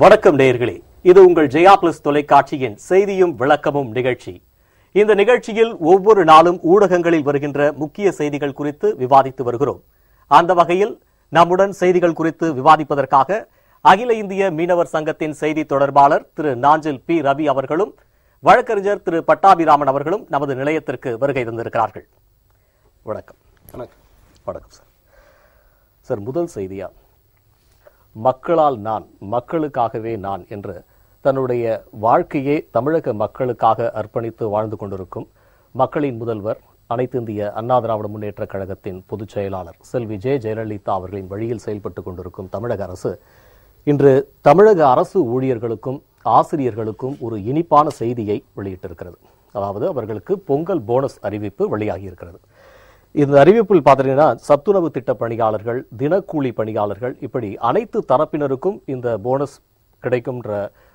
வணக்கம் நேயர்களே, இது உங்கள் ஜெயா பிளஸ் தொலைக்காட்சியின் செய்தியும் விளக்கமும் நிகழ்ச்சி. இந்த நிகழ்ச்சியில் ஒவ்வொரு நாளும் ஊடகங்களில் வருகின்ற முக்கிய செய்திகள் குறித்து விவாதித்து வருகிறோம். அந்த வகையில் நம்முடன் செய்திகள் குறித்து விவாதிப்பதற்காக அகில இந்திய மீனவர் சங்கத்தின் செய்தி தொடர்பாளர் திரு நாஞ்சில் பி ரவி அவர்களும் வழக்கறிஞர் திரு பட்டாபிராமன் அவர்களும் நமது நிலையத்திற்கு வருகை தந்திருக்கிறார்கள். வணக்கம். வணக்கம் சார். சார், முதல் செய்தியா, மக்களால் நான், மக்களுக்காகவே நான் என்று தன்னுடைய வாழ்க்கையை தமிழக மக்களுக்காக அர்ப்பணித்து வாழ்ந்து கொண்டிருக்கும் மக்களின் முதல்வர், அனைத்து இந்திய அண்ணா திராவிட முன்னேற்ற கழகத்தின் பொதுச் செயலாளர் செல்வி ஜெயலலிதா அவர்களின் வழியில் செயல்பட்டுக் கொண்டிருக்கும் தமிழக அரசு இன்று தமிழக அரசு ஊழியர்களுக்கும் ஆசிரியர்களுக்கும் ஒரு இனிப்பான செய்தியை வெளியிட்டிருக்கிறது. அதாவது அவர்களுக்கு பொங்கல் போனஸ் அறிவிப்பு வெளியாகி இருக்கிறது. இந்த அறிவிப்பில் பார்த்தீங்கன்னா சத்துணவு திட்ட பணியாளர்கள், தினக்கூலி பணியாளர்கள், இப்படி அனைத்து தரப்பினருக்கும் இந்த போனஸ் கிடைக்கும்ன்ற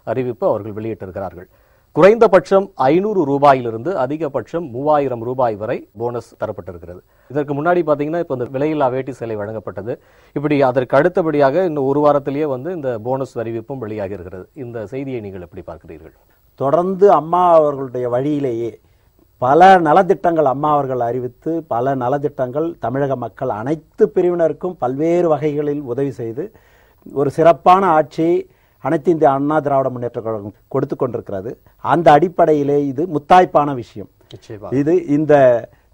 அறிவிப்பு அவர்கள் வெளியிட்டிருக்கிறார்கள். குறைந்தபட்சம் 500 ரூபாயிலிருந்து அதிகபட்சம் 3000 ரூபாய் வரை போனஸ் தரப்பட்டிருக்கிறது. இதற்கு முன்னாடி பார்த்தீங்கன்னா இப்போ இந்த விலையில்லா வேட்டி சேலை வழங்கப்பட்டது. இப்படி அதற்கு அடுத்தபடியாக இன்னும் ஒரு வாரத்திலேயே இந்த போனஸ் அறிவிப்பும் வெளியாகி இருக்கிறது. இந்த செய்தியை நீங்கள் எப்படி பார்க்கிறீர்கள்? தொடர்ந்து அம்மா அவர்களுடைய வழியிலேயே பல நலத்திட்டங்கள் அம்மா அவர்கள் அறிவித்து, பல நலத்திட்டங்கள் தமிழக மக்கள் அனைத்து பிரிவினருக்கும் பல்வேறு வகைகளில் உதவி செய்து ஒரு சிறப்பான ஆட்சியை அனைத்து இந்திய அண்ணா திராவிட முன்னேற்ற கழகம் கொடுத்து கொண்டிருக்கிறது. அந்த அடிப்படையிலே இது முத்தாய்ப்பான விஷயம். இது இந்த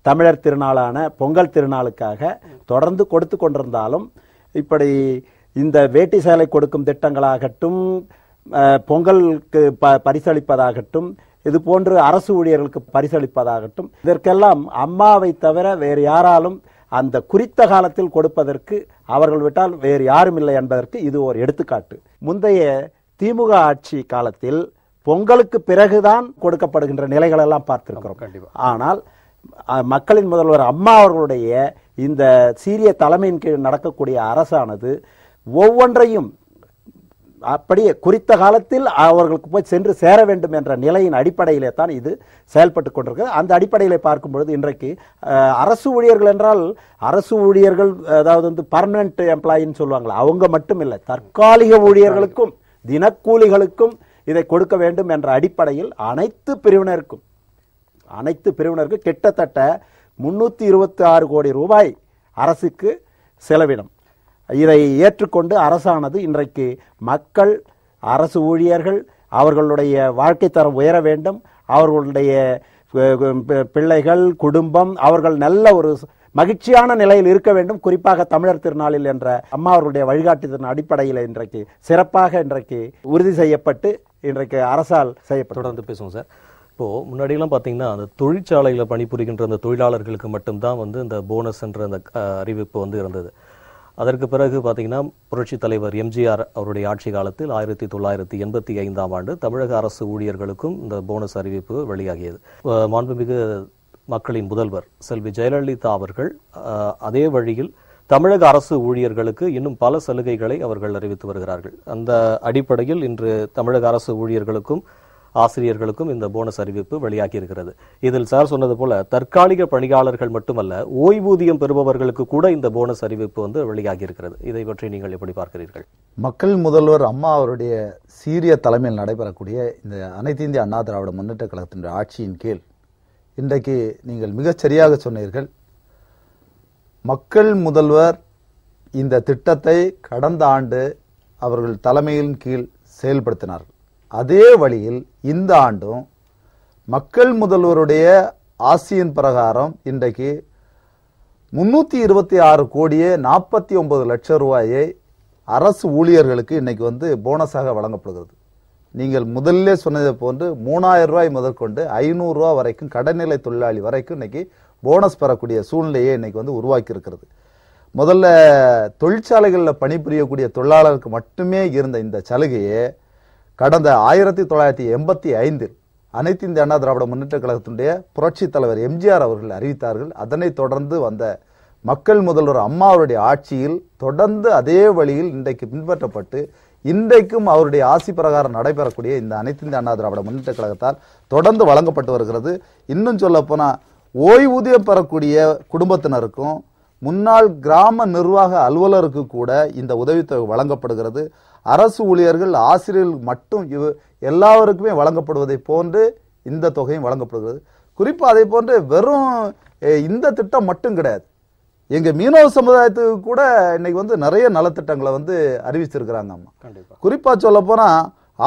தமிழர் திருநாளான பொங்கல் திருநாளுக்காக தொடர்ந்து கொடுத்து கொண்டிருந்தாலும், இப்படி இந்த வேட்டி சேலை கொடுக்கும் திட்டங்களாகட்டும், பொங்கலுக்கு பரிசளிப்பதாகட்டும், இது போன்று அரசு ஊழியர்களுக்கு பரிசளிப்பதாகட்டும், இதற்கெல்லாம் அம்மாவை தவிர வேறு யாராலும் அந்த குறித்த காலத்தில் கொடுப்பதற்கு அவர்கள் விட்டால் வேறு யாரும் இல்லை என்பதற்கு இது ஒரு எடுத்துக்காட்டு. முந்தைய திமுக ஆட்சி காலத்தில் பொங்கலுக்கு பிறகுதான் கொடுக்கப்படுகின்ற நிலைகள் எல்லாம் பார்த்திருக்கிறோம். ஆனால் மக்களின் முதல்வர் அம்மா அவர்களுடைய இந்த சீரிய தலைமையின் கீழ் நடக்கக்கூடிய அரசானது ஒவ்வொன்றையும் அப்படியே குறித்த காலத்தில் அவர்களுக்கு போய் சென்று சேர வேண்டும் என்ற நிலையின் அடிப்படையிலே தான் இது செயல்பட்டு கொண்டிருக்கிறது. அந்த அடிப்படையிலே பார்க்கும் பொழுது இன்றைக்கு அரசு ஊழியர்கள் என்றால் அரசு ஊழியர்கள், அதாவது பர்மனன்ட் எம்ப்ளாயின்னு சொல்லுவாங்களா, அவங்க மட்டும் இல்லை, தற்காலிக ஊழியர்களுக்கும் தினக்கூலிகளுக்கும் இதை கொடுக்க வேண்டும் என்ற அடிப்படையில் அனைத்து பிரிவினருக்கும் கிட்டத்தட்ட 326 கோடி ரூபாய் அரசுக்கு செலவினம். இதை ஏற்றுக்கொண்டு அரசானது இன்றைக்கு மக்கள், அரசு ஊழியர்கள் அவர்களுடைய வாழ்க்கை தரம் உயர வேண்டும், அவர்களுடைய பிள்ளைகள், குடும்பம், அவர்கள் நல்ல ஒரு மகிழ்ச்சியான நிலையில் இருக்க வேண்டும். குறிப்பாக தமிழர் திருநாளில் என்ற அம்மா அவர்களுடைய வழிகாட்டுதலின் அடிப்படையில் இன்றைக்கு சிறப்பாக உறுதி செய்யப்பட்டு இன்றைக்கு அரசால் செய்யப்பட்டு. தொடர்ந்து பேசுவோம் சார். இப்போ முன்னாடியெல்லாம் பார்த்தீங்கன்னா அந்த தொழிற்சாலையில் பணிபுரிகின்ற அந்த தொழிலாளர்களுக்கு மட்டும்தான் இந்த போனஸ் என்ற அந்த அறிவிப்பு இருந்தது. அதற்கு பிறகு பார்த்தீங்கன்னா புரட்சித் தலைவர் எம்ஜிஆர் அவருடைய ஆட்சி காலத்தில் 1985ஆம் ஆண்டு தமிழக அரசு ஊழியர்களுக்கும் இந்த போனஸ் அறிவிப்பு வெளியாகியது. மாண்புமிகு மக்களின் முதல்வர் செல்வி ஜெயலலிதா அவர்கள் அதே வழியில் தமிழக அரசு ஊழியர்களுக்கு இன்னும் பல சலுகைகளை அவர்கள் அறிவித்து வருகிறார்கள். அந்த அடிப்படையில் இன்று தமிழக அரசு ஊழியர்களுக்கும் ஆசிரியர்களுக்கும் இந்த போனஸ் அறிவிப்பு வெளியாகி இருக்கிறது. இதில் சார் சொன்னது போல தற்காலிக பணியாளர்கள் மட்டுமல்ல, ஓய்வூதியம் பெறுபவர்களுக்கு கூட இந்த போனஸ் அறிவிப்பு வெளியாகி இருக்கிறது. இதை பற்றி நீங்கள் எப்படி பார்க்கிறீர்கள்? மக்கள் முதல்வர் அம்மா அவருடைய சீரிய தலைமையில் நடைபெறக்கூடிய இந்த அனைத்து இந்திய அண்ணா திராவிட முன்னேற்ற கழகத்தின் ஆட்சியின் கீழ் இன்றைக்கு நீங்கள் மிகச் சரியாக சொன்னீர்கள். மக்கள் முதல்வர் இந்த திட்டத்தை கடந்த ஆண்டு அவர்கள் தலைமையின் கீழ் செயல்படுத்தினார்கள். அதே வழியில் இந்த ஆண்டும் மக்கள் முதல்வருடைய ஆசியின் பிரகாரம் இன்றைக்கு 326 கோடியே 49 லட்சம் ரூபாயை அரசு ஊழியர்களுக்கு இன்னைக்கு போனஸாக வழங்கப்படுகிறது. நீங்கள் முதல்ல சொன்னதை போன்று 3000 ரூபாய் முதற்கொண்டு 500 ரூபாய் வரைக்கும் கடைநிலை தொழிலாளி வரைக்கும் இன்னைக்கு போனஸ் பெறக்கூடிய சூழ்நிலையை இன்னைக்கு உருவாக்கி இருக்கிறது. முதல்ல தொழிற்சாலைகளில் பணிபுரியக்கூடிய தொழிலாளருக்கு மட்டுமே இருந்த இந்த சலுகையை கடந்த 1985 அனைத்து இந்திய அண்ணா திராவிட முன்னேற்ற கழகத்தினுடைய புரட்சி தலைவர் எம்ஜிஆர் அவர்கள் அறிவித்தார்கள். அதனை தொடர்ந்து வந்த மக்கள் முதல்வர் அம்மா அவருடைய ஆட்சியில் தொடர்ந்து அதே வழியில் இன்றைக்கு பின்பற்றப்பட்டு இன்றைக்கும் அவருடைய ஆசி பிரகாரம் நடைபெறக்கூடிய இந்த அனைத்து இந்திய அண்ணா திராவிட முன்னேற்ற கழகத்தால் தொடர்ந்து வழங்கப்பட்டு வருகிறது. இன்னும் சொல்ல போனா ஓய்வூதியம் பெறக்கூடிய குடும்பத்தினருக்கும் முன்னாள் கிராம நிர்வாக அலுவலருக்கு கூட இந்த உதவித்தொகை வழங்கப்படுகிறது. அரசு ஊழியர்கள், ஆசிரியர்கள் மட்டும் எல்லாருக்குமே வழங்கப்படுவதை போன்று இந்த தொகையும் வழங்கப்படுகிறது. குறிப்பா அதை போன்று வெறும் இந்த திட்டம் மட்டும் கிடையாது. எங்க மீனவ சமுதாயத்துக்கு கூட இன்னைக்கு நிறைய நலத்திட்டங்களை அறிவிச்சிருக்கிறாங்க அம்மா. குறிப்பா சொல்ல போனா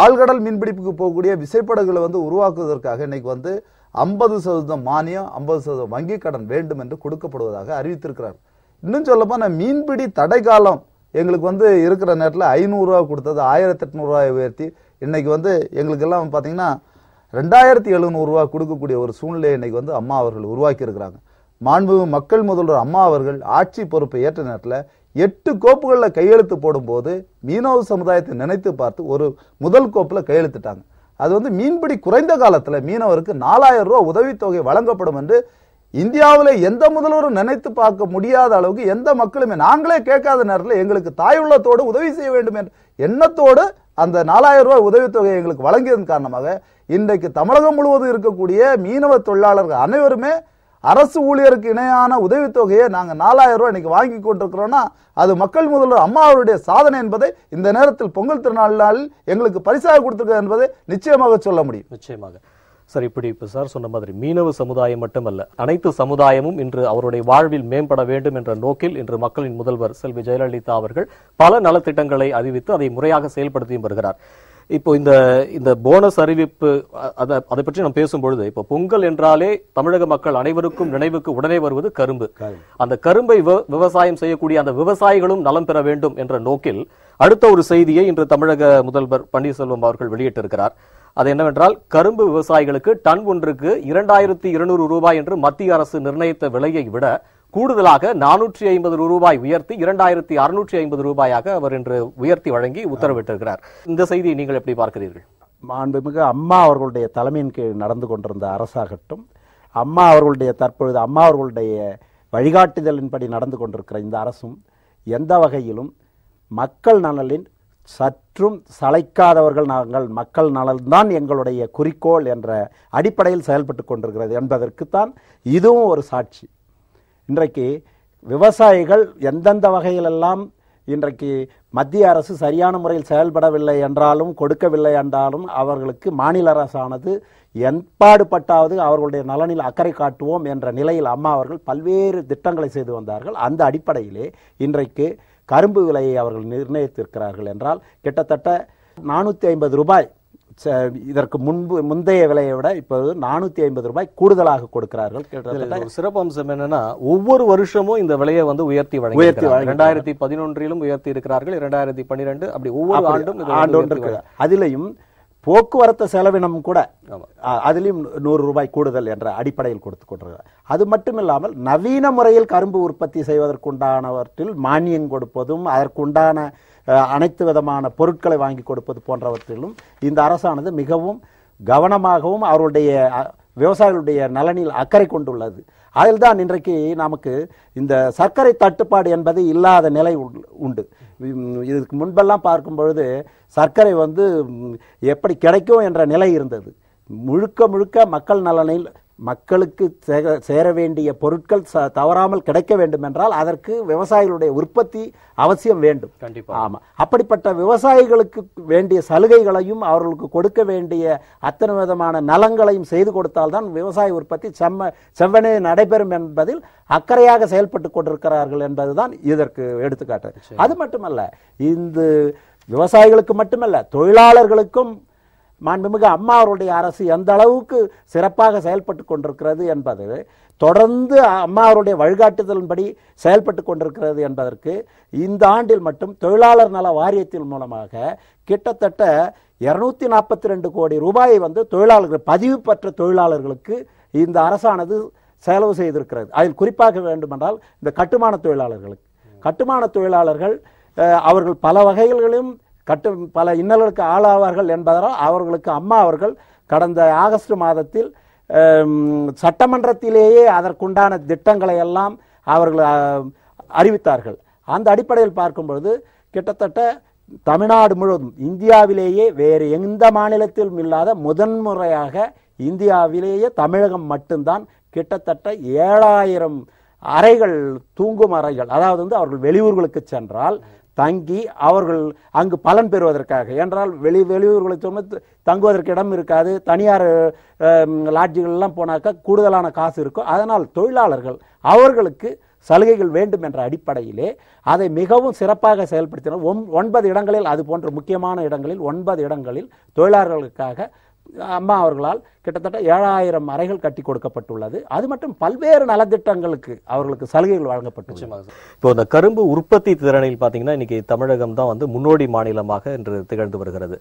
ஆழ்கடல் மீன்பிடிப்புக்கு போகக்கூடிய விசைப்படகுகளை உருவாக்குவதற்காக இன்னைக்கு 50% மானியம், 50% வங்கி கடன் வேண்டும் என்று கொடுக்கப்படுவதாக அறிவித்திருக்கிறார். இன்னும் சொல்ல போனா மீன்பிடி தடை காலம் எங்களுக்கு இருக்கிற நேரத்தில் 500 ரூபாய் கொடுத்தது 1800 ரூபாய் உயர்த்தி இன்னைக்கு எங்களுக்கு எல்லாம் பாத்தீங்கன்னா 2700 ரூபாய் கொடுக்கக்கூடிய ஒரு சூழ்நிலையை இன்னைக்கு அம்மா அவர்கள் உருவாக்கி இருக்கிறாங்க. மாண்புமிகு மக்கள் முதல்வர் அம்மா அவர்கள் ஆட்சி பொறுப்பை ஏற்ற நேரத்தில் 8 கோப்புகளில் கையெழுத்து போடும்போது மீனவ சமுதாயத்தை நினைத்து பார்த்து ஒரு முதல் கோப்புல கையெழுத்துட்டாங்க. அது மீன்பிடி குறைந்த காலத்துல மீனவருக்கு 4000 ரூபாய் உதவித்தொகை வழங்கப்படும் என்று இந்தியாவிலே எந்த முதல்வரும் நினைத்து பார்க்க முடியாத அளவுக்கு எந்த மக்களுமே நாங்களே கேட்காத நேரத்தில் எங்களுக்கு தாயுள்ளத்தோடு உதவி செய்ய வேண்டும் என்ற எண்ணத்தோடு அந்த 4000 ரூபாய் உதவித்தொகை எங்களுக்கு வழங்கியதன் காரணமாக இன்றைக்கு தமிழகம் முழுவதும் இருக்கக்கூடிய மீனவ தொழிலாளர்கள் அனைவருமே அரசு ஊழியருக்கு இணையான உதவித்தொகையை நாங்கள் 4000 ரூபாய் இன்னைக்கு வாங்கி கொண்டிருக்கிறோம்னா அது மக்கள் முதல்வர் அம்மா அவருடைய சாதனை என்பதை இந்த நேரத்தில் பொங்கல் திருநாளில் எங்களுக்கு பரிசாக கொடுத்திருக்கிறது என்பதை நிச்சயமாக சொல்ல முடியும். நிச்சயமாக சார். இப்படி இப்ப சார் சொன்ன மாதிரி மீனவ சமுதாயம் மட்டுமல்ல, அனைத்து சமுதாயமும் இன்று அவருடைய வாழ்வில் மேம்பட வேண்டும் என்ற நோக்கில் இன்று மக்களின் முதல்வர் செல்வி ஜெயலலிதா அவர்கள் பல நலத்திட்டங்களை அறிவித்து அதை முறையாக செயல்படுத்தியும் வருகிறார். இப்போ இந்த போனஸ் அறிவிப்பு அதை பற்றி நாம் பேசும்பொழுது இப்போ பொங்கல் என்றாலே தமிழக மக்கள் அனைவருக்கும் நினைவுக்கு உடனே வருவது கரும்பு. அந்த கரும்பை விவசாயம் செய்யக்கூடிய அந்த விவசாயிகளும் நலம் பெற வேண்டும் என்ற நோக்கில் அடுத்த ஒரு செய்தியை இன்று தமிழக முதல்வர் பன்னீர்செல்வம் அவர்கள் வெளியிட்டிருக்கிறார். அது என்னவென்றால் கரும்பு விவசாயிகளுக்கு டன் ஒன்றுக்கு 2200 ரூபாய் என்று மத்திய அரசு நிர்ணயித்த விலையை விட கூடுதலாக 450 ரூபாய் உயர்த்தி 2650 ரூபாயாக அவர் இன்று உயர்த்தி வழங்கி உத்தரவிட்டிருக்கிறார். இந்த செய்தியை நீங்கள் எப்படி பார்க்கிறீர்கள்? மாண்புமிகு அம்மா அவர்களுடைய தலைமையின் கீழ் நடந்து கொண்டிருந்த அரசாகட்டும், அம்மா அவர்களுடைய தற்பொழுது அம்மா அவர்களுடைய வழிகாட்டுதலின்படி நடந்து கொண்டிருக்கிற இந்த அரசும் எந்த வகையிலும் மக்கள் நலனின் சற்றும் சளைக்காதவர்கள் நாங்கள், மக்கள் நலன்தான் எங்களுடைய குறிக்கோள் என்ற அடிப்படையில் செயல்பட்டு கொண்டிருக்கிறது என்பதற்குத்தான் இதுவும் ஒரு சாட்சி. இன்றைக்கு விவசாயிகள் எந்தெந்த வகையிலெல்லாம் இன்றைக்கு மத்திய அரசு சரியான முறையில் செயல்படவில்லை என்றாலும் கொடுக்கவில்லை என்றாலும் அவர்களுக்கு மாநில அரசானது எப்பாடுபட்டாவது அவர்களுடைய நலனில் அக்கறை காட்டுவோம் என்ற நிலையில் அம்மா அவர்கள் பல்வேறு திட்டங்களை செய்து வந்தார்கள். அந்த அடிப்படையிலே இன்றைக்கு கரும்பு விலையை அவர்கள் நிர்ணயித்திருக்கிறார்கள் என்றால் கிட்டத்தட்ட 450 ரூபாய் இதற்கு முந்தைய விலையை விட இப்போது 450 ரூபாய் கூடுதலாக கொடுக்கிறார்கள். சிறப்பு அம்சம் என்னன்னா ஒவ்வொரு வருஷமும் இந்த விலையை உயர்த்தி 2011 உயர்த்தி இருக்கிறார்கள், 2012 அப்படி ஒவ்வொரு ஆண்டும். அதிலையும் போக்குவரத்து செலவினம் கூட அதிலும் 100 ரூபாய் கூடுதல் என்ற அடிப்படையில் கொடுத்து கொண்டிருக்கிறார். அது மட்டுமில்லாமல் நவீன முறையில் கரும்பு உற்பத்தி செய்வதற்குண்டானவற்றில் மானியம் கொடுப்பதும் அதற்குண்டான அனைத்து விதமான பொருட்களை வாங்கி கொடுப்பது போன்றவற்றிலும் இந்த அரசானது மிகவும் கவனமாகவும் அவருடைய விவசாயிகளுடைய நலனில் அக்கறை கொண்டுள்ளது. அதில் தான் இன்றைக்கு நமக்கு இந்த சர்க்கரை தட்டுப்பாடு என்பது இல்லாத நிலை உண்டு. இதுக்கு முன்பெல்லாம் பார்க்கும் பொழுது சர்க்கரை எப்படி கிடைக்கும் என்ற நிலை இருந்தது. முழுக்க முழுக்க மக்கள் நலனில் மக்களுக்கு சேர வேண்டிய பொருட்கள் தவறாமல் கிடைக்க வேண்டும் என்றால் அதற்கு விவசாயிகளுடைய உற்பத்தி அவசியம் வேண்டும். கண்டிப்பா. ஆமா, அப்படிப்பட்ட விவசாயிகளுக்கு வேண்டிய சலுகைகளையும் அவர்களுக்கு கொடுக்க வேண்டிய அத்தனை விதமான நலங்களையும் செய்து கொடுத்தால்தான் விவசாய உற்பத்தி செவ்வனே நடைபெறும் என்பதில் அக்கறையாக செயல்பட்டு கொண்டிருக்கிறார்கள் என்பதுதான் இதற்கு எடுத்துக்காட்டு. அது மட்டுமல்ல, இந்த விவசாயிகளுக்கு மட்டுமல்ல தொழிலாளர்களுக்கும் மாண்புமிகு அம்மா அவருடைய அரசு எந்த அளவுக்கு சிறப்பாக செயல்பட்டு கொண்டிருக்கிறது என்பது தொடர்ந்து அம்மா அவருடைய வழிகாட்டுதலின்படி செயல்பட்டு கொண்டிருக்கிறது என்பதற்கு இந்த ஆண்டில் மட்டும் தொழிலாளர் நல வாரியத்தின் மூலமாக கிட்டத்தட்ட 242 கோடி ரூபாயை தொழிலாளர்கள் பதிவு பெற்ற தொழிலாளர்களுக்கு இந்த அரசானது செலவு செய்திருக்கிறது. அதில் குறிப்பாக வேண்டுமென்றால் இந்த கட்டுமான தொழிலாளர்கள் அவர்கள் பல வகைகளிலும் பல இன்னல்களுக்கு ஆளாவார்கள் என்பதால் அவர்களுக்கு அம்மா அவர்கள் கடந்த ஆகஸ்ட் மாதத்தில் சட்டமன்றத்திலேயே அதற்குண்டான திட்டங்களை எல்லாம் அவர்கள் அறிவித்தார்கள். அந்த அடிப்படையில் பார்க்கும்பொழுது கிட்டத்தட்ட தமிழ்நாடு முழுவதும் இந்தியாவிலேயே வேறு எந்த மாநிலத்திலும் இல்லாத முதன்முறையாக இந்தியாவிலேயே தமிழகம் மட்டும்தான் கிட்டத்தட்ட 7000 அறைகள், தூங்கும் அறைகள், அதாவது அவர்கள் வெளியூர்களுக்கு சென்றால் தங்கி அவர்கள் அங்கு பலன் பெறுவதற்காக, என்றால் வெளியூர்களை தங்குவதற்கு இடம் இருக்காது, தனியார் லாட்ஜுகள்லாம் போனாக்கா கூடுதலான காசு இருக்கும். அதனால் தொழிலாளர்கள் அவர்களுக்கு சலுகைகள் வேண்டும் என்ற அடிப்படையிலே அதை மிகவும் சிறப்பாக செயல்படுத்தினர். 9 இடங்களில், அது போன்ற முக்கியமான இடங்களில் 9 இடங்களில் தொழிலாளர்களுக்காக அம்மா அவர்களால் கிட்டத்தட்ட 7000 அறைகள் கட்டி கொடுக்கப்பட்டுள்ளது. அது மட்டும் பல்வேறு நலத்திட்டங்களுக்கு அவர்களுக்கு சலுகைகள் வழங்கப்பட்டுள்ளது. இப்போ இந்த கரும்பு உற்பத்தி திறனில் பார்த்தீங்கன்னா இன்னைக்கு தமிழகம் தான் வந்து முன்னோடி மாநிலமாக இன்று திகழ்ந்து வருகிறது.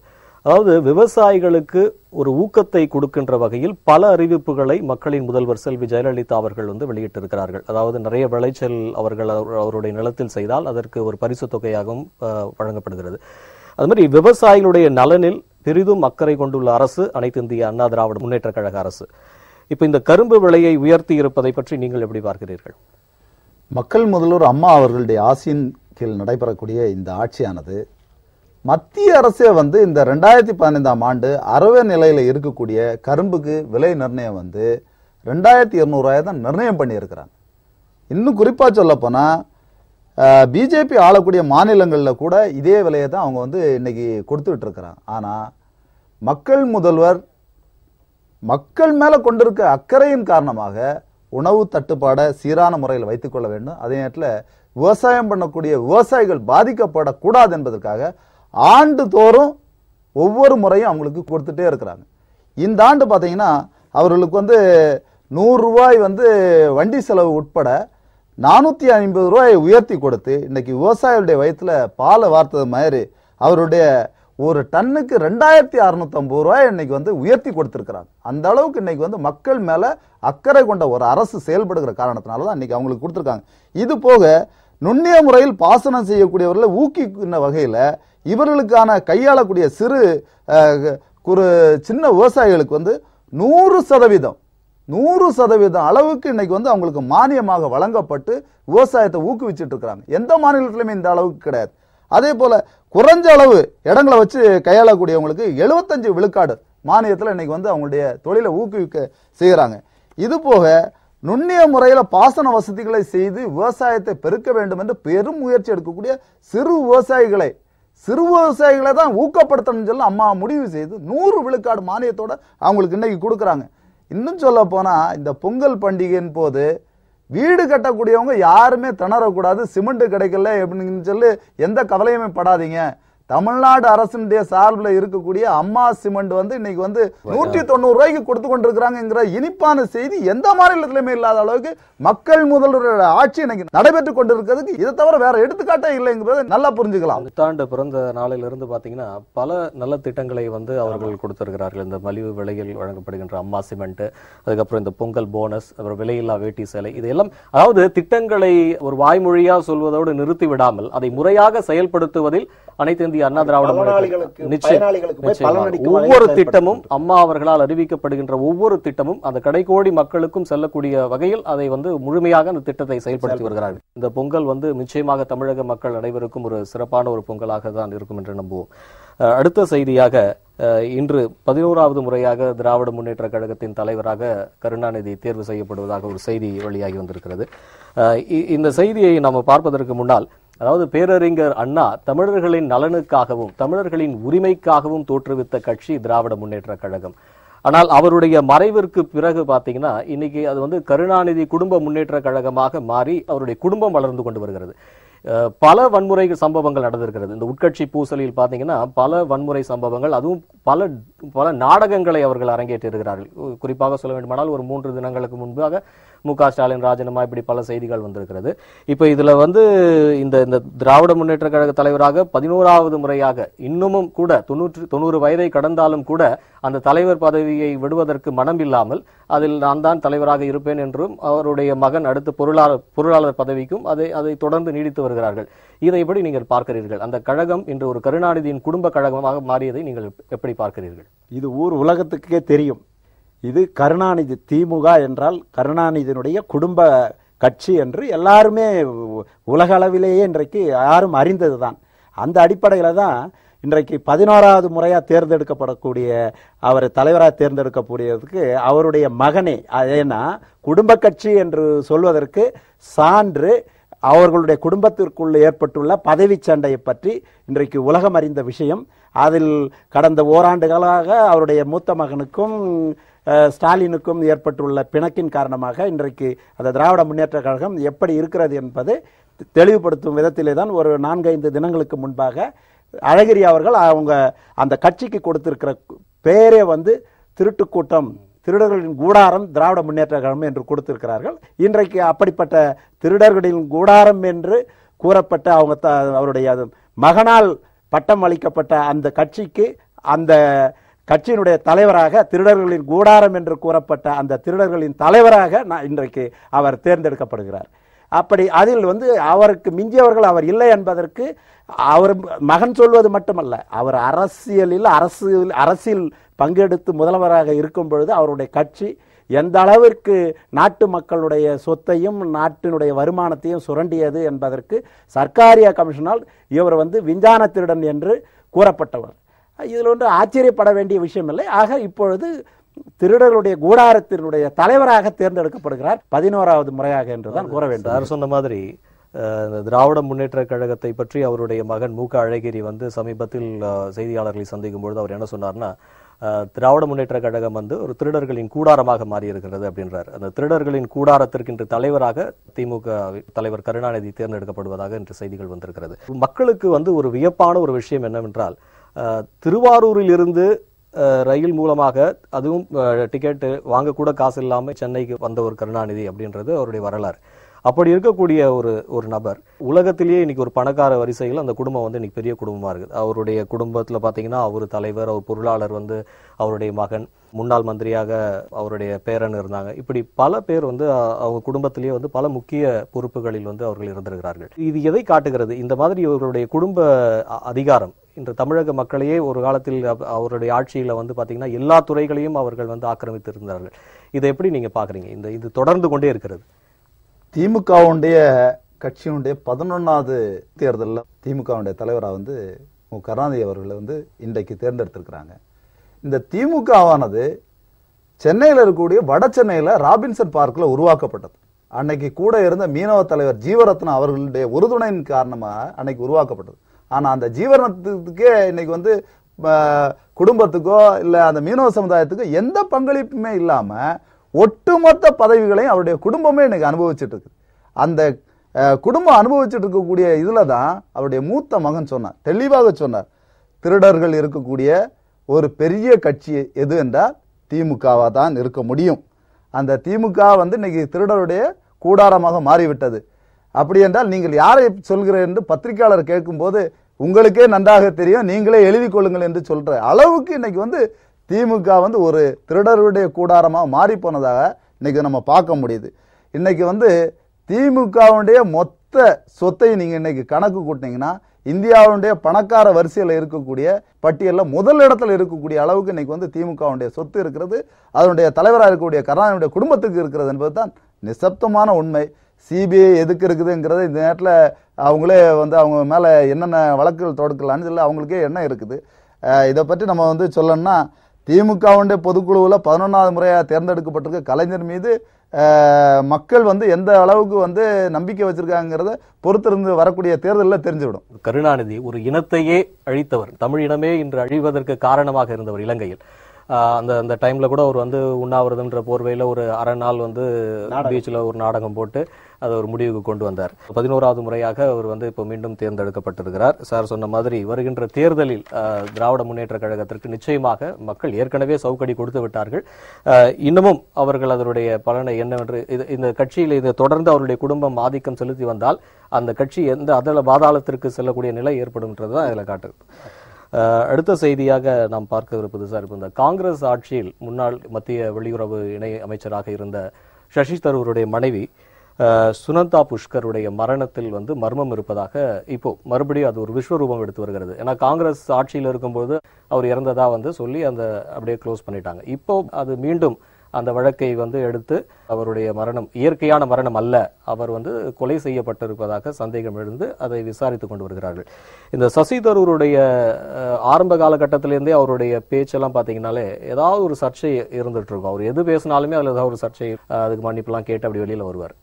அதாவது விவசாயிகளுக்கு ஒரு ஊக்கத்தை கொடுக்கின்ற வகையில் பல அறிவிப்புகளை மக்களின் முதல்வர் செல்வி ஜெயலலிதா அவர்கள் வந்து வெளியிட்டிருக்கிறார்கள். அதாவது நிறைய விளைச்சல் அவருடைய நிலத்தில் செய்தால் அதற்கு ஒரு பரிசு தொகையாகவும் வழங்கப்படுகிறது. அது மாதிரி விவசாயிகளுடைய நலனில் பெரிதும் அக்கறை கொண்டுள்ள அரசு அனைத்து இந்திய அண்ணா திராவிட முன்னேற்ற கழக அரசு. இப்ப இந்த கரும்பு விலையை உயர்த்தி இருப்பதை பற்றி நீங்கள் எப்படி பார்க்கிறீர்கள்? மக்கள் முதல்வர் அம்மா அவர்களுடைய ஆட்சியின் கீழ் நடைபெறக்கூடிய இந்த ஆட்சியானது மத்திய அரசே வந்து இந்த 2015ஆம் ஆண்டு அறவே நிலையில இருக்கக்கூடிய கரும்புக்கு விலை நிர்ணயம் வந்து 2200 தான் நிர்ணயம் பண்ணி இருக்கிறாங்க. இன்னும் குறிப்பா சொல்ல போனா பிஜேபி ஆளக்கூடிய மாநிலங்களில் கூட இதே விலையை தான் அவங்க வந்து இன்னைக்கு கொடுத்துட்டு இருக்கிறாங்க. ஆனா மக்கள் முதல்வர் மக்கள் மேல கொண்டிருக்க அக்கறையின் காரணமாக உணவு தட்டுப்பாடை சீரான முறையில் வைத்துக் கொள்ள வேண்டும். அதே நேரத்தில் விவசாயம் பண்ணக்கூடிய விவசாயிகள் பாதிக்கப்படக்கூடாது என்பதற்காக ஆண்டுதோறும் ஒவ்வொரு முறையும் அவங்களுக்கு கொடுத்துட்டே இருக்கிறாங்க. இந்த ஆண்டு பார்த்தீங்கன்னா அவர்களுக்கு வந்து 100 ரூபாய் வந்து வண்டி செலவு உட்பட 450 ரூபாயை உயர்த்தி கொடுத்து இன்னைக்கு விவசாயிகளுடைய வயிற்றுல பாலை வார்த்தது மாதிரி அவருடைய ஒரு டன்னுக்கு 2650 ரூபாய் இன்னைக்கு வந்து உயர்த்தி கொடுத்திருக்கிறாங்க. அந்த அளவுக்கு இன்னைக்கு வந்து மக்கள் மேல அக்கறை கொண்ட ஒரு அரசு செயல்படுகிற காரணத்தினாலதான் இன்னைக்கு அவங்களுக்கு கொடுத்திருக்காங்க. இது போக நுண்ணிய முறையில் பாசனம் செய்யக்கூடியவர்களை ஊக்குவிக்கின்ற வகையில இவர்களுக்கான கையாளக்கூடிய சிறு ஒரு சின்ன விவசாயிகளுக்கு வந்து 100% அளவுக்கு இன்னைக்கு வந்து அவங்களுக்கு மானியமாக வழங்கப்பட்டு விவசாயத்தை ஊக்குவிச்சுட்டு இருக்கிறாங்க. எந்த மாநிலத்திலுமே இந்த அளவுக்கு கிடையாது. அதே போல குறைஞ்ச அளவு இடங்களை வச்சு கையாளக்கூடியவங்களுக்கு 75 விழுக்காடு மானியத்தில் இன்னைக்கு வந்து அவங்களுடைய தொழிலை ஊக்குவிக்க செய்யறாங்க. இது போக நுண்ணிய முறையில பாசன வசதிகளை செய்து விவசாயத்தை பெருக்க வேண்டும் என்று பெரும் முயற்சி எடுக்கக்கூடிய சிறு விவசாயிகளை தான் ஊக்கப்படுத்தணும்னு சொல்லி அம்மா முடிவு செய்து 100 விழுக்காடு மானியத்தோட அவங்களுக்கு இன்னைக்கு கொடுக்கறாங்க. இன்னும் சொல்ல போனா இந்த பொங்கல் பண்டிகையின் போது வீடு கட்டக்கூடியவங்க யாருமே திணறக்கூடாது, சிமெண்ட் கிடைக்கல அப்படின்னு சொல்லி எந்த கவலையுமே படாதீங்க. தமிழ்நாடு அரசினுடைய சார்பில் இருக்கக்கூடிய அம்மா சிமெண்ட் வந்து இன்னைக்கு வந்து 190 ரூபாய்க்கு கொடுத்து கொண்டிருக்கிறாங்கிற இனிப்பான செய்தி எந்த மாநிலத்திலுமே இல்லாத அளவுக்கு மக்கள் முதல்வரோட ஆட்சி இன்னைக்கு நடைபெற்றுக் கொண்டிருக்கிறதுக்கு இதை தவிர வேற எடுத்துக்காட்டே இல்லைங்கிறத நல்லா புரிஞ்சுக்கலாம். புத்தாண்டு பிறந்த நாளிலிருந்து பாத்தீங்கன்னா பல நல்ல திட்டங்களை வந்து அவர்கள் கொடுத்திருக்கிறார்கள். இந்த மலிவு விலையில் வழங்கப்படுகின்ற அம்மா சிமெண்ட், அதுக்கப்புறம் இந்த பொங்கல் போனஸ், அப்புறம் விலையில்லா வேட்டி சேலை, இதெல்லாம் அதாவது திட்டங்களை ஒரு வாய்மொழியா சொல்வதோடு நிறுத்தி விடாமல் அதை முறையாக செயல்படுத்துவதில் அனைத்து இந்திய அண்ணா திராவிட ஒவ்வொரு திட்டமும் அம்மா அவர்களால் அறிவிக்கப்படுகின்ற ஒவ்வொரு திட்டமும் அந்த கடைக்கோடி மக்களுக்கும் செல்லக்கூடிய வகையில் அதை வந்து முழுமையாக அந்த திட்டத்தை செயல்படுத்தி வருகிறார்கள். இந்த பொங்கல் வந்து நிச்சயமாக தமிழக மக்கள் அனைவருக்கும் ஒரு சிறப்பான ஒரு பொங்கலாக தான் இருக்கும் என்று நம்புவோம். அடுத்த செய்தியாக இன்று 11வது முறையாக திராவிட முன்னேற்ற கழகத்தின் தலைவராக கருணாநிதி தேர்வு செய்யப்படுவதாக ஒரு செய்தி வெளியாகி வந்திருக்கிறது. இந்த செய்தியை நாம் பார்ப்பதற்கு முன்னால், அதாவது பேரறிஞர் அண்ணா தமிழர்களின் நலனுக்காகவும் தமிழர்களின் உரிமைக்காகவும் தோற்றுவித்த கட்சி திராவிட முன்னேற்ற கழகம். ஆனால் அவருடைய மறைவிற்கு பிறகு பாத்தீங்கன்னா இன்னைக்கு அது வந்து கருணாநிதி குடும்ப முன்னேற்ற கழகமாக மாறி அவருடைய குடும்பம் வளர்ந்து கொண்டு வருகிறது. பல வன்முறை சம்பவங்கள் நடந்திருக்கிறது. இந்த உட்கட்சி பூசலில் பாத்தீங்கன்னா பல வன்முறை சம்பவங்கள், அதுவும் பல நாடகங்களை அவர்கள் அரங்கேற்றிருக்கிறார்கள். குறிப்பாக சொல்ல வேண்டுமானால் ஒரு 3 தினங்களுக்கு முன்பாக மு.க. ஸ்டாலின் ராஜினாமா, இப்படி பல செய்திகள் வந்திருக்கிறது. இப்ப இதுல வந்து இந்த திராவிட முன்னேற்ற கழக தலைவராக 11வது முறையாக இன்னமும் கூட 90 வயதை கடந்தாலும் கூட அந்த தலைவர் பதவியை விடுவதற்கு மனம் இல்லாமல் அதில் நான் தான் தலைவராக இருப்பேன் என்றும் அவருடைய மகன் அடுத்து பொருளாளர் பதவிக்கும் அதை தொடர்ந்து நீடித்து வருகிறார்கள். இதை எப்படி நீங்கள் பார்க்கிறீர்கள்? அந்த கழகம் இன்று ஒரு கருணாநிதியின் குடும்ப கழகமாக மாறியதை நீங்கள் எப்படி பார்க்கிறீர்கள்? இது ஊர் உலகத்துக்கே தெரியும். இது கருணாநிதி திமுக என்றால் கருணாநிதியினுடைய குடும்ப கட்சி என்று எல்லாருமே உலக அளவிலேயே இன்றைக்கு யாரும் அறிந்ததுதான். அந்த அடிப்படையில் தான் இன்றைக்கு 11வது முறையாக தேர்ந்தெடுக்கப்படக்கூடிய அவர் தலைவராக தேர்ந்தெடுக்கக்கூடியதுக்கு அவருடைய மகனே, ஏன்னா குடும்ப கட்சி என்று சொல்வதற்கு சான்று அவர்களுடைய குடும்பத்திற்குள் ஏற்பட்டுள்ள பதவி சண்டையை பற்றி இன்றைக்கு உலகம் அறிந்த விஷயம். அதில் கடந்த ஓராண்டுகளாக அவருடைய மூத்த மகனுக்கும் ஸ்டாலினுக்கும் ஏற்பட்டுள்ள பிணக்கின் காரணமாக இன்றைக்கு அந்த திராவிட முன்னேற்ற கழகம் எப்படி இருக்கிறது என்பது தெளிவுபடுத்தும் விதத்திலே தான் ஒரு 4-5 தினங்களுக்கு முன்பாக அழகிரி அவர்கள் அவங்க அந்த கட்சிக்கு கொடுத்திருக்கிற பேரே வந்து திருட்டு கூட்டம், திருடர்களின் கூடாரம் திராவிட முன்னேற்ற கழகம் என்று கொடுத்திருக்கிறார்கள். இன்றைக்கு அப்படிப்பட்ட திருடர்களின் கூடாரம் என்று கூறப்பட்ட அவருடைய மகனால் பட்டம் அளிக்கப்பட்ட அந்த கட்சிக்கு அந்த கட்சியினுடைய தலைவராக, திருடர்களின் கூடாரம் என்று கூறப்பட்ட அந்த திருடர்களின் தலைவராக இன்றைக்கு அவர் தேர்ந்தெடுக்கப்படுகிறார். அப்படி அதில் வந்து அவருக்கு மிஞ்சியவர்கள் அவர் இல்லை என்பதற்கு அவர் மகன் சொல்வது மட்டுமல்ல, அவர் அரசியல் பங்கெடுத்து முதல்வராக இருக்கும் பொழுது அவருடைய கட்சி எந்த அளவிற்கு நாட்டு மக்களுடைய சொத்தையும் நாட்டினுடைய வருமானத்தையும் சுரண்டியது என்பதற்கு சர்க்காரியா கமிஷனால் இவர் வந்து விஞ்ஞான திருடன் என்று கூறப்பட்டவர். இதில் ஒன்று ஆச்சரியப்பட வேண்டிய விஷயம் இல்லை. ஆக இப்பொழுது திருடர்களுடைய கூடாரத்தினுடைய தலைவராக தேர்ந்தெடுக்கப்படுகிறார் 11வது முறையாக என்றுதான் கூற வேண்டும். சார் சொன்ன மாதிரி திராவிட முன்னேற்ற கழகத்தை பற்றி அவருடைய மகன் மு க அழகிரி வந்து சமீபத்தில் செய்தியாளர்களை சந்திக்கும் பொழுது அவர் என்ன சொன்னார்னா, திராவிட முன்னேற்ற கழகம் வந்து ஒரு திருடர்களின் கூடாரமாக மாறி இருக்கிறது அப்படின்றார். அந்த திருடர்களின் கூடாரத்திற்கு இன்று தலைவராக திமுக தலைவர் கருணாநிதி தேர்ந்தெடுக்கப்படுவதாக இன்று செய்திகள் வந்திருக்கிறது. மக்களுக்கு வந்து ஒரு வியப்பான ஒரு விஷயம் என்னவென்றால், திருவாரூரில் இருந்து ரயில் மூலமாக, அதுவும் டிக்கெட் வாங்கக்கூட காசு இல்லாமல் சென்னைக்கு வந்த ஒரு கருணாநிதி அப்படின்றது அவருடைய வரலாறு. அப்படி இருக்கக்கூடிய ஒரு நபர் உலகத்திலேயே இன்னைக்கு ஒரு பணக்கார வரிசையில் அந்த குடும்பம் வந்து இன்னைக்கு பெரிய குடும்பமா இருக்குது. அவருடைய குடும்பத்தில் பார்த்தீங்கன்னா அவர் தலைவர், அவர் பொருளாளர் வந்து அவருடைய மகன், முன்னாள் மந்திரியாக அவருடைய பேரன் இருந்தாங்க. இப்படி பல பேர் வந்து அவங்க குடும்பத்திலேயே வந்து பல முக்கிய பொறுப்புகளில் வந்து அவர்கள் இருந்திருக்கிறார்கள். இது எதை காட்டுகிறது? இந்த மாதிரி இவர்களுடைய குடும்ப அதிகாரம் இன்று தமிழக மக்களையே ஒரு காலத்தில் அவருடைய ஆட்சியில் வந்து பார்த்தீங்கன்னா எல்லா துறைகளையும் அவர்கள் வந்து ஆக்கிரமித்து இருந்தார்கள். இதை எப்படி நீங்க பாக்குறீங்க? இது தொடர்ந்து கொண்டே இருக்கிறது. திமுகவுடைய கட்சியினுடைய 11வது தேர்தலில் திமுகவுடைய தலைவராக வந்து மு கருணாநிதி அவர்களை வந்து இன்றைக்கு தேர்ந்தெடுத்திருக்கிறாங்க. இந்த திமுகவானது சென்னையில் இருக்கக்கூடிய வட சென்னையில் ராபின்சன் பார்க்கில் உருவாக்கப்பட்டது. அன்னைக்கு கூட இருந்த மீனவ தலைவர் ஜீவரத்னம் அவர்களுடைய உறுதுணையின் காரணமாக அன்னைக்கு உருவாக்கப்பட்டது. ஆனால் அந்த ஜீவரத்னத்துக்கே இன்னைக்கு வந்து குடும்பத்துக்கோ இல்லை அந்த மீனவ சமுதாயத்துக்கோ எந்த பங்களிப்புமே இல்லாமல் ஒட்டுமொத்த பதவிகளையும் அவருடைய குடும்பமே இன்னைக்கு அனுபவிச்சுட்டு இருக்கு. அந்த குடும்பம் அனுபவிச்சுட்டு இருக்கக்கூடிய இதுல தான் அவருடைய மூத்த மகன் சொன்னார், தெளிவாக சொன்னார், திருடர்கள் இருக்கக்கூடிய ஒரு பெரிய கட்சி எது என்றால் திமுகவா தான் இருக்க முடியும். அந்த திமுக வந்து இன்னைக்கு திருடருடைய கூடாரமாக மாறிவிட்டது. அப்படி என்றால் நீங்கள் யாரை சொல்கிறேன் என்று பத்திரிகையாளர் கேட்கும்போது உங்களுக்கே நன்றாக தெரியும், நீங்களே எழுதி கொள்ளுங்கள் என்று சொல்ற அளவுக்கு இன்னைக்கு வந்து திமுக வந்து ஒரு திருடருடைய கூடாரமாக மாறி போனதாக இன்னைக்கு நம்ம பார்க்க முடியுது. இன்னைக்கு வந்து திமுகவுடைய மொத்த சொத்தை நீங்க இன்னைக்கு கணக்கு கூட்டினீங்கன்னா இந்தியாவுடைய பணக்கார வரிசையில் இருக்கக்கூடிய பட்டியலில் முதல் இடத்துல இருக்கக்கூடிய அளவுக்கு இன்னைக்கு வந்து திமுகவுடைய சொத்து இருக்கிறது. அதனுடைய தலைவராக இருக்கக்கூடிய கருணாநிதியுடைய குடும்பத்துக்கு இருக்கிறது என்பது தான் நிசப்தமான உண்மை. சிபிஐ எதுக்கு இருக்குதுங்கிறது இந்த நேரத்தில் அவங்களே வந்து அவங்க மேலே என்னென்ன வழக்குகள் தொடுக்கலான்னு சொல்லி அவங்களுக்கே என்ன இருக்குது. இதை பற்றி நம்ம வந்து சொல்லணும்னா, திமுகவுடைய பொதுக்குழுவில் 11வது முறையாக தேர்ந்தெடுக்கப்பட்டிருக்க கலைஞர் மீது மக்கள் வந்து எந்த அளவுக்கு வந்து நம்பிக்கை வச்சிருக்காங்கிறத பொறுத்திருந்து வரக்கூடிய தேர்தலில் தெரிஞ்சுவிடும். கருணாநிதி ஒரு இனத்தையே அழித்தவர், தமிழ் இனமே இன்று அழிவதற்கு காரணமாக இருந்தவர் இலங்கையில். அந்த டைம்ல கூட அவர் வந்து உண்ணாவிரதம்ன்ற போர்வையில ஒரு அரை நாள் வந்து பீச்சில் ஒரு நாடகம் போட்டு அதை ஒரு முடிவுக்கு கொண்டு வந்தார். 11வது முறையாக அவர் வந்து இப்போ மீண்டும் தேர்ந்தெடுக்கப்பட்டிருக்கிறார். சார் சொன்ன மாதிரி வருகின்ற தேர்தலில் திராவிட முன்னேற்ற கழகத்திற்கு நிச்சயமாக மக்கள் ஏற்கனவே சவுக்கடி கொடுத்து விட்டார்கள். இன்னமும் அவர்கள் அதனுடைய பலனை என்னவென்று இந்த கட்சியில் இதை தொடர்ந்து அவருடைய குடும்பம் ஆதிக்கம் செலுத்தி வந்தால் அந்த கட்சி எந்த அதல பாதாளத்திற்கு செல்லக்கூடிய நிலை ஏற்படும்ன்றதுதான் இதில் காட்டுது. அடுத்த செய்தியாக நாம் பார்க்க இருப்பது சார், இப்போ இந்த காங்கிரஸ் ஆட்சியில் முன்னாள் மத்திய வெளியுறவு இணை அமைச்சராக இருந்த சசி தரூருடைய மனைவி சுனந்தா புஷ்கருடைய மரணத்தில் வந்து மர்மம் இருப்பதாக இப்போ மறுபடியும் அது ஒரு விஸ்வரூபம் எடுத்து வருகிறது. ஏன்னா காங்கிரஸ் ஆட்சியில் இருக்கும்போது அவர் இறந்ததா வந்து சொல்லி அந்த அப்படியே க்ளோஸ் பண்ணிட்டாங்க. இப்போ அது மீண்டும் அந்த வழக்கை வந்து எடுத்து அவருடைய மரணம் இயற்கையான மரணம் அல்ல, அவர் வந்து கொலை செய்யப்பட்டிருப்பதாக சந்தேகம் எழுந்து அதை விசாரித்துக் கொண்டு வருகிறார்கள். இந்த சசி தரூருடைய ஆரம்ப காலகட்டத்திலேருந்தே அவருடைய பேச்செல்லாம் பார்த்தீங்கன்னாலே ஏதாவது ஒரு சர்ச்சை இருந்துட்டு இருக்கும். அவர் எது பேசினாலுமே அதில் ஏதாவது ஒரு சர்ச்சை, அதுக்கு மன்னிப்புலாம் கேட்டு அப்படி வெளியில் வருவார்.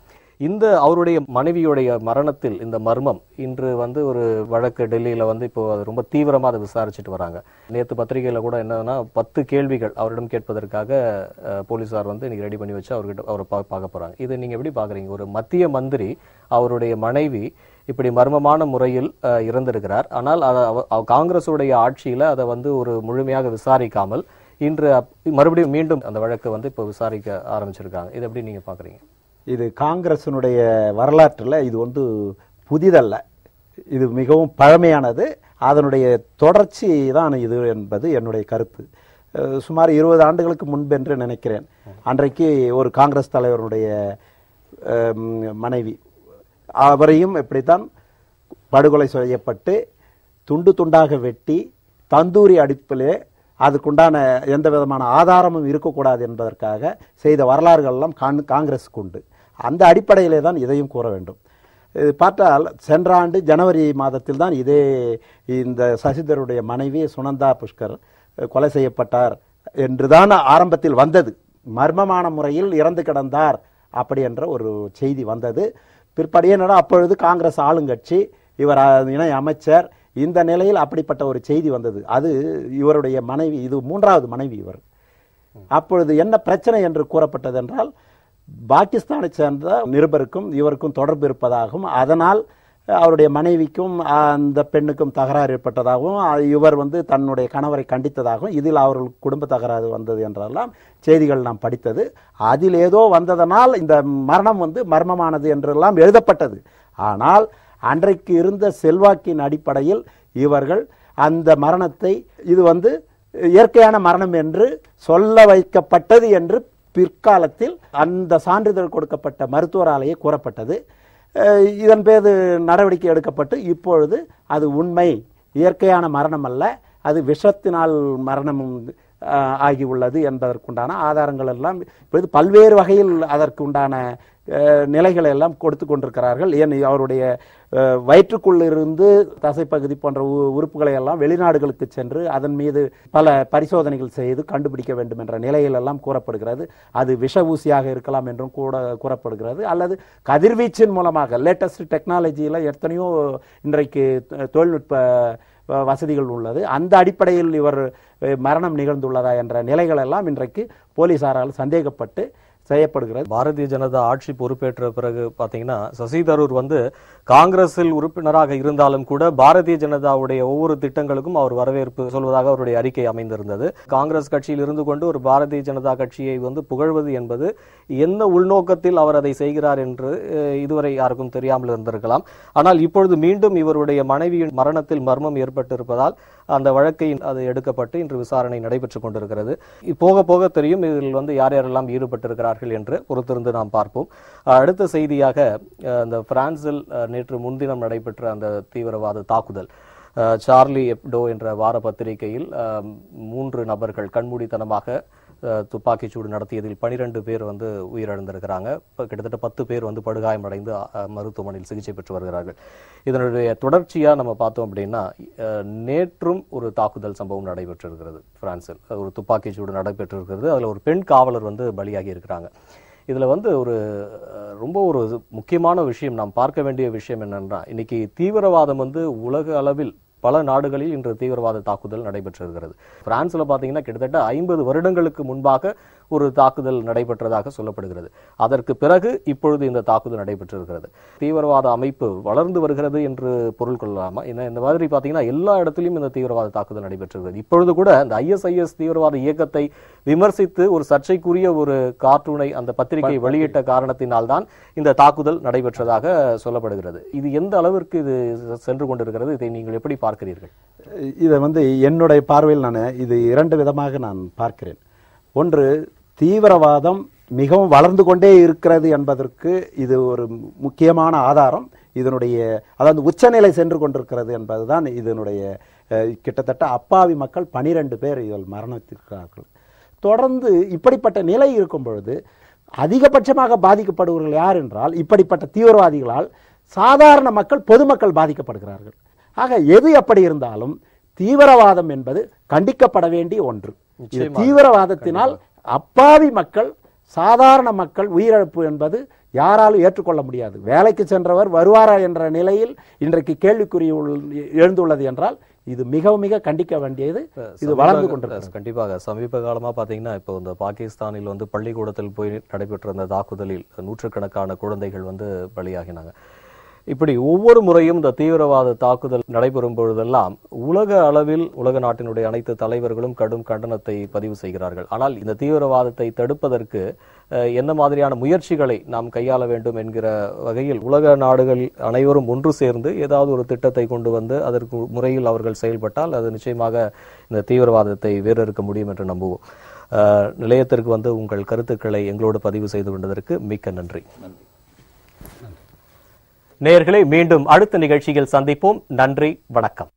இந்த அவருடைய மனைவியுடைய மரணத்தில் இந்த மர்மம் இன்று வந்து ஒரு வழக்கு டெல்லியில வந்து இப்போ அது ரொம்ப தீவிரமா அதை விசாரிச்சுட்டு வராங்க. நேற்று பத்திரிகையில கூட என்னன்னா 10 கேள்விகள் அவரிடம் கேட்பதற்காக போலீசார் வந்து இன்னைக்கு ரெடி பண்ணி வச்சு அவரை பார்க்க போறாங்க. இதை நீங்க எப்படி பாக்குறீங்க? ஒரு மத்திய மந்திரி அவருடைய மனைவி இப்படி மர்மமான முறையில் இறந்திருக்கிறார். ஆனால் காங்கிரசுடைய ஆட்சியில அதை வந்து ஒரு முழுமையாக விசாரிக்காமல் இன்று மறுபடியும் மீண்டும் அந்த வழக்கை வந்து இப்போ விசாரிக்க ஆரம்பிச்சிருக்காங்க. இதை எப்படி நீங்க பாக்குறீங்க? இது காங்கிரசினுடைய வரலாற்றில் இது வந்து புதிதல்ல, இது மிகவும் பழமையானது. அதனுடைய தொடர்ச்சி தான் இது என்பது என்னுடைய கருத்து. சுமார் 20 ஆண்டுகளுக்கு முன்பென்று நினைக்கிறேன். அன்றைக்கு ஒரு காங்கிரஸ் தலைவருடைய மனைவி, அவரையும் இப்படித்தான் படுகொலை செய்யப்பட்டு துண்டு துண்டாக வெட்டி தந்தூரி அடுப்பிலே அதுக்குண்டான எந்த விதமான ஆதாரமும் இருக்கக்கூடாது என்பதற்காக செய்த வரலாறுகள் எல்லாம் காங்கிரஸுக்கு உண்டு. அந்த அடிப்படையிலே தான் இதையும் கூற வேண்டும். பார்த்தால் சென்ற ஆண்டு ஜனவரி மாதத்தில் தான் இந்த சசிதருடைய மனைவி சுனந்தா புஷ்கர் கொலை செய்யப்பட்டார் என்றுதான் ஆரம்பத்தில் வந்தது. மர்மமான முறையில் இறந்து கிடந்தார் அப்படி என்ற ஒரு செய்தி வந்தது. பிற்பாடு என்னடா அப்பொழுது காங்கிரஸ் ஆளுங்கட்சி, இவர் இணை அமைச்சர், இந்த நிலையில் அப்படிப்பட்ட ஒரு செய்தி வந்தது. அது இவருடைய மனைவி, இது 3வது மனைவி இவர். அப்பொழுது என்ன பிரச்சனை என்று கூறப்பட்டது என்றால், பாகிஸ்தானை சேர்ந்த நிருபருக்கும் இவருக்கும் தொடர்பு இருப்பதாகவும், அதனால் அவருடைய மனைவிக்கும் அந்த பெண்ணுக்கும் தகராறு ஏற்பட்டதாகவும், இவர் வந்து தன்னுடைய கணவரை கண்டித்ததாகவும், இதில் அவர்களுக்கு குடும்ப தகராறு வந்தது என்றெல்லாம் செய்திகள் நாம் படித்தது. அதில் ஏதோ வந்ததனால் இந்த மரணம் வந்து மர்மமானது என்றெல்லாம் எழுதப்பட்டது. ஆனால் அன்றைக்கு இருந்த செல்வாக்கின் அடிப்படையில் இவர்கள் அந்த மரணத்தை இது வந்து இயற்கையான மரணம் என்று சொல்ல வைக்கப்பட்டது என்று பிற்காலத்தில் அந்த சான்றிதழ் கொடுக்கப்பட்ட மருத்துவராலேயே கூறப்பட்டது. இதன் பேர் நடவடிக்கை எடுக்கப்பட்டு இப்பொழுது அது உண்மை, இயற்கையான மரணம் அல்ல, அது விஷத்தினால் மரணம் ஆகி உள்ளது என்பதற்குண்டான ஆதாரங்கள் எல்லாம் இப்பொழுது பல்வேறு வகையில் அதற்கு உண்டான நிலைகளை எல்லாம் கொடுத்து கொண்டிருக்கிறார்கள். ஏன் அவருடைய வயிற்றுக்குள்ளிருந்து தசைப்பகுதி போன்ற உறுப்புகளை எல்லாம் வெளிநாடுகளுக்கு சென்று அதன் மீது பல பரிசோதனைகள் செய்து கண்டுபிடிக்க வேண்டும் என்ற நிலையில் எல்லாம் கூறப்படுகிறது. அது விஷ ஊசியாக இருக்கலாம் என்றும் கூட கூறப்படுகிறது. அல்லது கதிர்வீச்சின் மூலமாக லேட்டஸ்ட் டெக்னாலஜியில் எத்தனையோ இன்றைக்கு தொழில்நுட்ப வசதிகள் உள்ளது. அந்த அடிப்படையில் இவர் மரணம் நிகழ்ந்துள்ளதா என்ற நிலைகள் எல்லாம் இன்றைக்கு போலீசாரால் சந்தேகப்பட்டு செய்யப்படுகிறது. பாரதிய ஜனதா ஆட்சி பொறுப்பேற்ற பிறகு பாத்தீங்கன்னா சசி தரூர் வந்து காங்கிரஸில் உறுப்பினராக இருந்தாலும் கூட பாரதிய ஜனதாவுடைய ஒவ்வொரு திட்டங்களுக்கும் அவர் வரவேற்பு சொல்வதாக அவருடைய அறிக்கை அமைந்திருந்தது. காங்கிரஸ் கட்சியில் இருந்து கொண்டு ஒரு பாரதிய ஜனதா கட்சியை வந்து புகழ்வது என்பது என்ன உள்நோக்கத்தில் அவர் அதை செய்கிறார் என்று இதுவரை யாருக்கும் தெரியாமல் இருந்திருக்கலாம். ஆனால் இப்பொழுது மீண்டும் இவருடைய மனைவியின் மரணத்தில் மர்மம் ஏற்பட்டிருப்பதால் அந்த வழக்கை அது எடுக்கப்பட்டு இன்று விசாரணை நடைபெற்றுக் கொண்டிருக்கிறது. போக போக தெரியும் இதில் வந்து யார் யாரெல்லாம் ஈடுபட்டிருக்கிறார்கள் என்று பொறுத்திருந்து நாம் பார்ப்போம். அடுத்த செய்தியாக இந்த பிரான்சில் நேற்று முன்தினம் நடைபெற்ற அந்த தீவிரவாத தாக்குதல், சார்லி எப்டோ என்ற வார பத்திரிகையில் 3 நபர்கள் கண்மூடித்தனமாக துப்பாக்கிச்சூடு நடத்தியதில் 12 பேர் வந்து உயிரிழந்திருக்கிறாங்க. கிட்டத்தட்ட 10 பேர் வந்து படுகாயமடைந்து மருத்துவமனையில் சிகிச்சை பெற்று வருகிறார்கள். இதனுடைய தொடர்ச்சியா நம்ம பார்த்தோம் அப்படின்னா நேற்றும் ஒரு தாக்குதல் சம்பவம் நடைபெற்றிருக்கிறது. பிரான்சில் ஒரு துப்பாக்கிச்சூடு நடைபெற்றிருக்கிறது. அதுல ஒரு பெண் காவலர் வந்து பலியாகி இருக்கிறாங்க. இதுல வந்து ரொம்ப ஒரு முக்கியமான விஷயம், நாம் பார்க்க வேண்டிய விஷயம் என்னன்னா, இன்னைக்கு தீவிரவாதம் வந்து உலக அளவில் பல நாடுகளில் இன்று தீவிரவாத தாக்குதல் நடைபெற்றிருக்கிறது. பிரான்ஸ்ல பாத்தீங்கன்னா கிட்டத்தட்ட 50 வருடங்களுக்கு முன்பாக ஒரு தாக்குதல் நடைபெற்றதாக சொல்லப்படுகிறது. அதற்கு பிறகு இப்பொழுது இந்த தாக்குதல் நடைபெற்றிருக்கிறது. தீவிரவாத அமைப்பு வளர்ந்து வருகிறது என்று பொருள் கொள்ளலாமா? இந்த மாதிரி பாத்தீங்கன்னா எல்லா இடத்திலும் இந்த தீவிரவாத தாக்குதல் நடைபெற்றிருக்கிறது. இப்பொழுது கூட இந்த ISIS தீவிரவாத இயக்கத்தை விமர்சித்து ஒரு சர்ச்சைக்குரிய ஒரு கார்ட்டூனை அந்த பத்திரிகை வெளியிட்ட காரணத்தினால்தான் இந்த தாக்குதல் நடைபெற்றதாக சொல்லப்படுகிறது. இது எந்த அளவிற்கு இது சென்று கொண்டிருக்கிறது? இதை நீங்கள் எப்படி பார்க்கிறீர்கள்? இதை வந்து என்னுடைய பார்வையில் இது 2 விதமாக நான் பார்க்கிறேன். ஒன்று, தீவிரவாதம் மிகவும் வளர்ந்து கொண்டே இருக்கிறது என்பதற்கு இது ஒரு முக்கியமான ஆதாரம். இதனுடைய அதாவது உச்சநிலை சென்று கொண்டிருக்கிறது என்பதுதான் இதனுடைய கிட்டத்தட்ட அப்பாவி மக்கள் 12 பேர் இதில் மரணித்திருக்கிறார்கள். தொடர்ந்து இப்படிப்பட்ட நிலை இருக்கும் பொழுது அதிகபட்சமாக பாதிக்கப்படுபவர்கள் யார் என்றால் இப்படிப்பட்ட தீவிரவாதிகளால் சாதாரண மக்கள், பொதுமக்கள் பாதிக்கப்படுகிறார்கள். ஆக எது எப்படி இருந்தாலும் தீவிரவாதம் என்பது கண்டிக்கப்பட வேண்டிய ஒன்று. தீவிரவாதத்தினால் அப்பாவி மக்கள், சாதாரண மக்கள் உயிரிழப்பு என்பது யாராலும் ஏற்றுக்கொள்ள முடியாது. வேலைக்கு சென்றவர் வருவாரா என்ற நிலையில் இன்றைக்கு கேள்விக்குறி எழுந்துள்ளது என்றால் இது மிக மிக கண்டிக்க வேண்டியது. இது வளர்ந்து கொண்டிருக்கிறது. கண்டிப்பாக சமீப காலமா பாத்தீங்கன்னா இப்போ இந்த பாகிஸ்தானில் வந்து பள்ளிக்கூடத்தில் போய் நடைபெற்ற அந்த தாக்குதலில் நூற்றுக்கணக்கான குழந்தைகள் வந்து பலியாகினாங்க. இப்படி ஒவ்வொரு முறையும் இந்த தீவிரவாத தாக்குதல் நடைபெறும் பொழுதெல்லாம் உலக அளவில் உலக நாட்டினுடைய அனைத்து தலைவர்களும் கடும் கண்டனத்தை பதிவு செய்கிறார்கள். ஆனால் இந்த தீவிரவாதத்தை தடுப்பதற்கு என்ன மாதிரியான முயற்சிகளை நாம் கையாள வேண்டும் என்கிற வகையில் உலக நாடுகள் அனைவரும் ஒன்று சேர்ந்து ஏதாவது ஒரு திட்டத்தை கொண்டு வந்து அதற்கு முறையில் அவர்கள் செயல்பட்டால் அது நிச்சயமாக இந்த தீவிரவாதத்தை வேறறுக்க முடியும் என்று நம்புவோம். நிலையத்திற்கு வந்து உங்கள் கருத்துக்களை எங்களோடு பதிவு செய்து கொண்டதற்கு மிக்க நன்றி. நேயர்களே, மீண்டும் அடுத்த நிகழ்ச்சியில் சந்திப்போம். நன்றி, வணக்கம்.